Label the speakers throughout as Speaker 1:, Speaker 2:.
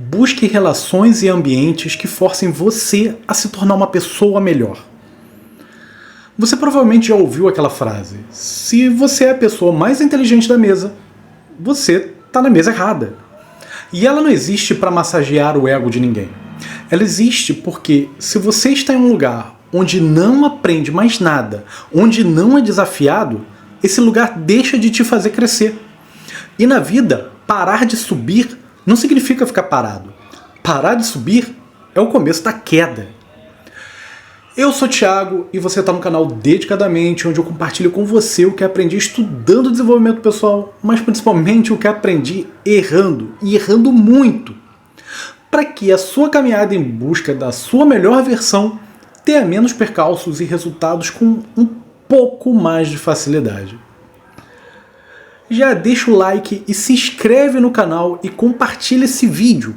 Speaker 1: Busque relações e ambientes que forcem você a se tornar uma pessoa melhor. Você provavelmente já ouviu aquela frase: se você é a pessoa mais inteligente da mesa, você está na mesa errada. E ela não existe para massagear o ego de ninguém. Ela existe porque se você está em um lugar onde não aprende mais nada, onde não é desafiado, esse lugar deixa de te fazer crescer. E na vida, parar de subir não significa ficar parado. Parar de subir é o começo da queda. Eu sou o Thiago e você está no canal Dedicadamente, onde eu compartilho com você o que aprendi estudando desenvolvimento pessoal, mas principalmente o que aprendi errando, e errando muito, para que a sua caminhada em busca da sua melhor versão tenha menos percalços e resultados com um pouco mais de facilidade. Já deixa o like e se inscreve no canal e compartilha esse vídeo,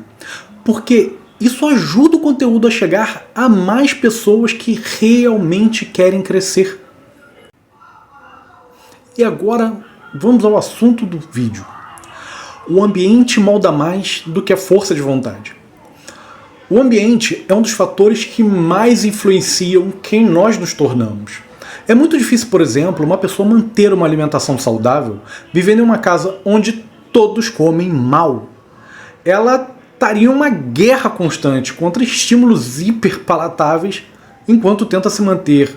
Speaker 1: porque isso ajuda o conteúdo a chegar a mais pessoas que realmente querem crescer. E agora vamos ao assunto do vídeo. O ambiente molda mais do que a força de vontade. O ambiente é um dos fatores que mais influenciam quem nós nos tornamos. É muito difícil, por exemplo, uma pessoa manter uma alimentação saudável vivendo em uma casa onde todos comem mal. Ela estaria em uma guerra constante contra estímulos hiperpalatáveis enquanto tenta se manter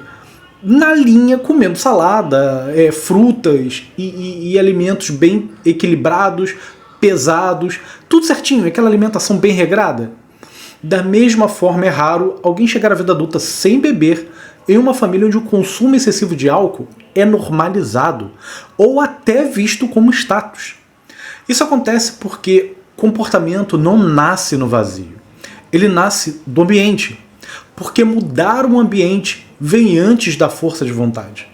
Speaker 1: na linha comendo salada, frutas e alimentos bem equilibrados, pesados, tudo certinho, aquela alimentação bem regrada. Da mesma forma, é raro alguém chegar à vida adulta sem beber em uma família onde o consumo excessivo de álcool é normalizado ou até visto como status. Isso acontece porque comportamento não nasce no vazio. Ele nasce do ambiente, porque mudar o ambiente vem antes da força de vontade.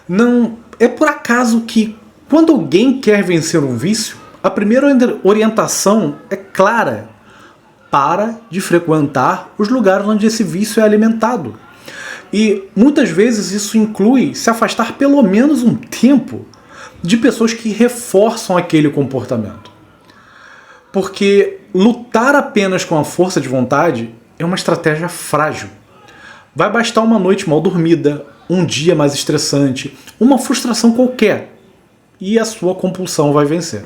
Speaker 1: Não é por acaso que, quando alguém quer vencer um vício, a primeira orientação é clara: para de frequentar os lugares onde esse vício é alimentado. E muitas vezes isso inclui se afastar pelo menos um tempo de pessoas que reforçam aquele comportamento. Porque lutar apenas com a força de vontade é uma estratégia frágil. Vai bastar uma noite mal dormida, um dia mais estressante, uma frustração qualquer, e a sua compulsão vai vencer.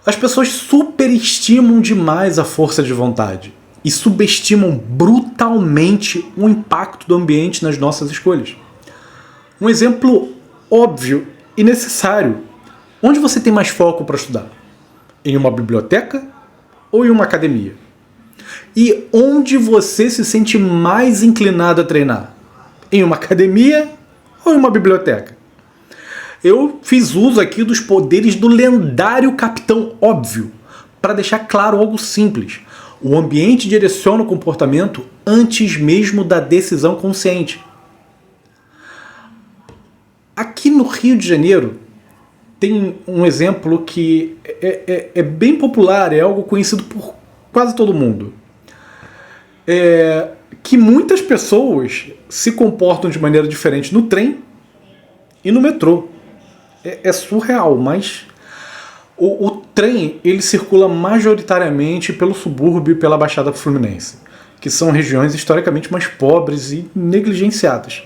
Speaker 1: As pessoas superestimam demais a força de vontade e subestimam brutalmente o impacto do ambiente nas nossas escolhas. Um exemplo óbvio e necessário: onde você tem mais foco para estudar? Em uma biblioteca ou em uma academia? E onde você se sente mais inclinado a treinar? Em uma academia ou em uma biblioteca? Eu fiz uso aqui dos poderes do lendário Capitão Óbvio para deixar claro algo simples: o ambiente direciona o comportamento antes mesmo da decisão consciente. Aqui no Rio de Janeiro tem um exemplo que é bem popular, é algo conhecido por quase todo mundo. Que muitas pessoas se comportam de maneira diferente no trem e no metrô. É surreal, mas o trem ele circula majoritariamente pelo subúrbio e pela Baixada Fluminense, que são regiões historicamente mais pobres e negligenciadas.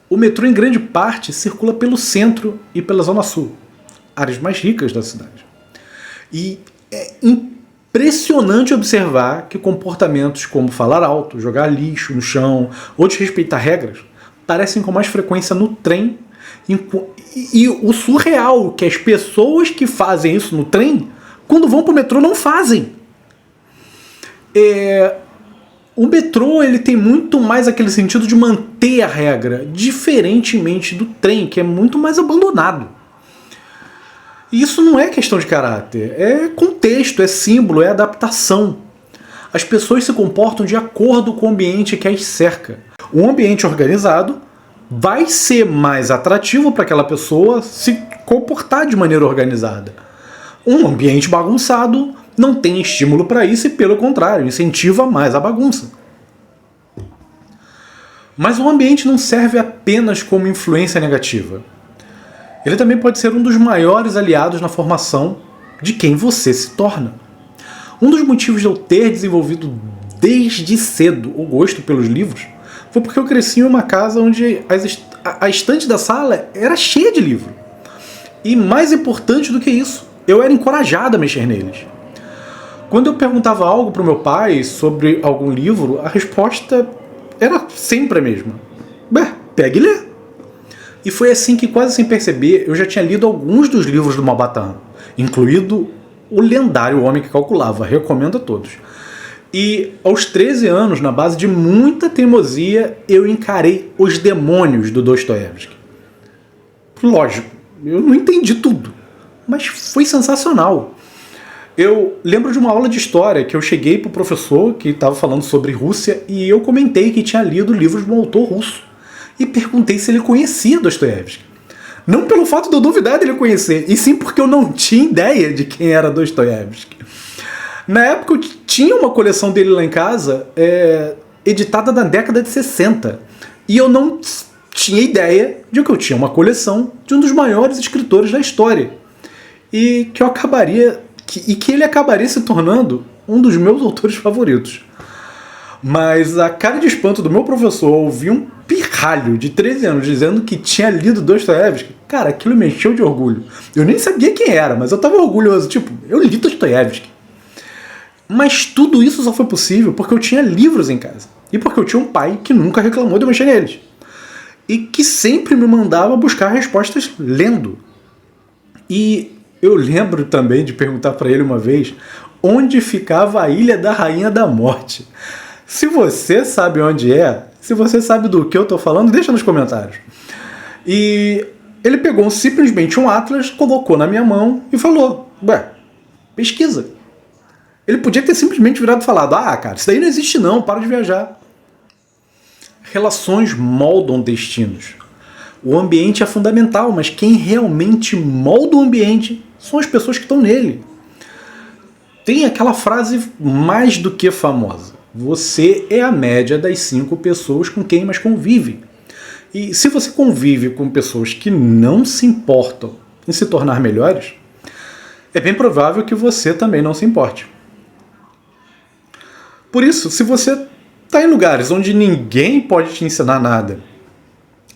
Speaker 1: O metrô, em grande parte, circula pelo centro e pela Zona Sul, áreas mais ricas da cidade. E é impressionante observar que comportamentos como falar alto, jogar lixo no chão ou desrespeitar regras parecem com mais frequência no trem. E o surreal é que as pessoas que fazem isso no trem, quando vão para o metrô, não fazem. O metrô ele tem muito mais aquele sentido de manter a regra, diferentemente do trem, que é muito mais abandonado. E isso não é questão de caráter, é contexto, é símbolo, é adaptação. As pessoas se comportam de acordo com o ambiente que as cerca. Um ambiente organizado vai ser mais atrativo para aquela pessoa se comportar de maneira organizada. Um ambiente bagunçado não tem estímulo para isso e, pelo contrário, incentiva mais a bagunça. Mas o ambiente não serve apenas como influência negativa. Ele também pode ser um dos maiores aliados na formação de quem você se torna. Um dos motivos de eu ter desenvolvido desde cedo o gosto pelos livros foi porque eu cresci em uma casa onde a estante da sala era cheia de livro. E mais importante do que isso, eu era encorajado a mexer neles. Quando eu perguntava algo para o meu pai sobre algum livro, a resposta era sempre a mesma. Pega e lê. E foi assim que, quase sem perceber, eu já tinha lido alguns dos livros do Maupassant, incluído o lendário Homem que Calculava, recomendo a todos. E aos 13 anos, na base de muita teimosia, eu encarei Os Demônios do Dostoiévski. Lógico, eu não entendi tudo, mas foi sensacional. Eu lembro de uma aula de história que eu cheguei para o professor que estava falando sobre Rússia e eu comentei que tinha lido livros de um autor russo e perguntei se ele conhecia Dostoiévski. Não pelo fato de eu duvidar dele conhecer, e sim porque eu não tinha ideia de quem era Dostoiévski. Na época eu tinha uma coleção dele lá em casa, editada na década de 60, e eu não tinha ideia de que eu tinha uma coleção de um dos maiores escritores da história, e que ele acabaria se tornando um dos meus autores favoritos. Mas a cara de espanto do meu professor ao ouvir um pirralho de 13 anos dizendo que tinha lido Dostoiévski, cara, aquilo me encheu de orgulho. Eu nem sabia quem era, mas eu tava orgulhoso, tipo, eu li Dostoiévski. Mas tudo isso só foi possível porque eu tinha livros em casa. E porque eu tinha um pai que nunca reclamou de eu mexer neles. E que sempre me mandava buscar respostas lendo. E eu lembro também de perguntar para ele uma vez onde ficava a Ilha da Rainha da Morte. Se você sabe onde é, se você sabe do que eu tô falando, deixa nos comentários. E ele pegou simplesmente um atlas, colocou na minha mão e falou, pesquisa. Ele podia ter simplesmente virado e falado, cara, isso daí não existe não, para de viajar. Relações moldam destinos. O ambiente é fundamental, mas quem realmente molda o ambiente são as pessoas que estão nele. Tem aquela frase mais do que famosa. Você é a média das 5 pessoas com quem mais convive. E se você convive com pessoas que não se importam em se tornar melhores, é bem provável que você também não se importe. Por isso, se você está em lugares onde ninguém pode te ensinar nada,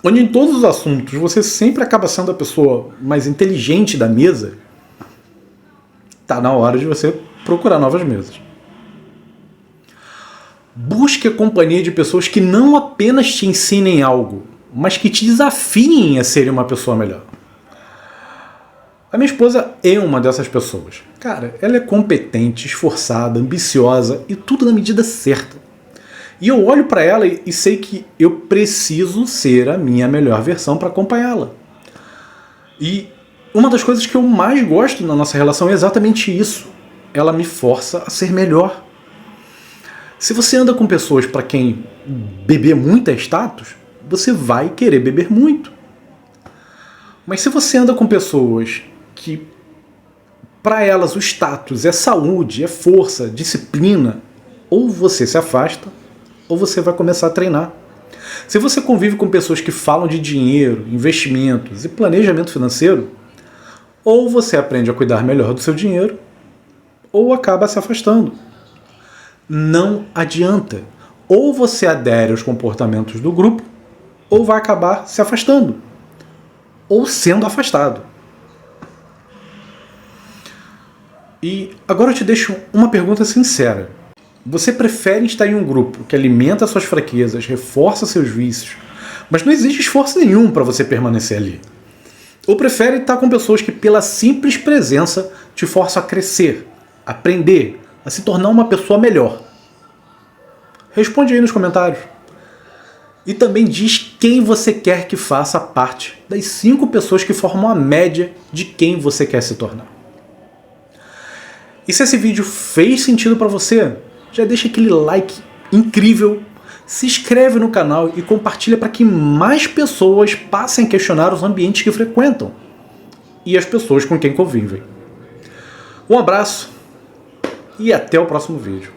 Speaker 1: onde em todos os assuntos você sempre acaba sendo a pessoa mais inteligente da mesa, está na hora de você procurar novas mesas. Busque a companhia de pessoas que não apenas te ensinem algo, mas que te desafiem a ser uma pessoa melhor. A minha esposa é uma dessas pessoas. Cara, ela é competente, esforçada, ambiciosa e tudo na medida certa. E eu olho para ela e sei que eu preciso ser a minha melhor versão para acompanhá-la. E uma das coisas que eu mais gosto na nossa relação é exatamente isso. Ela me força a ser melhor. Se você anda com pessoas para quem beber muito é status, você vai querer beber muito. Mas se você anda com pessoas que para elas o status é saúde, é força, disciplina, ou você se afasta, ou você vai começar a treinar. Se você convive com pessoas que falam de dinheiro, investimentos e planejamento financeiro, ou você aprende a cuidar melhor do seu dinheiro, ou acaba se afastando. Não adianta. Ou você adere aos comportamentos do grupo, ou vai acabar se afastando, ou sendo afastado. E agora eu te deixo uma pergunta sincera. Você prefere estar em um grupo que alimenta suas fraquezas, reforça seus vícios, mas não existe esforço nenhum para você permanecer ali? Ou prefere estar com pessoas que, pela simples presença, te forçam a crescer, a aprender, a se tornar uma pessoa melhor? Responde aí nos comentários. E também diz quem você quer que faça parte das 5 pessoas que formam a média de quem você quer se tornar. E se esse vídeo fez sentido para você, já deixa aquele like incrível, se inscreve no canal e compartilha para que mais pessoas passem a questionar os ambientes que frequentam e as pessoas com quem convivem. Um abraço e até o próximo vídeo.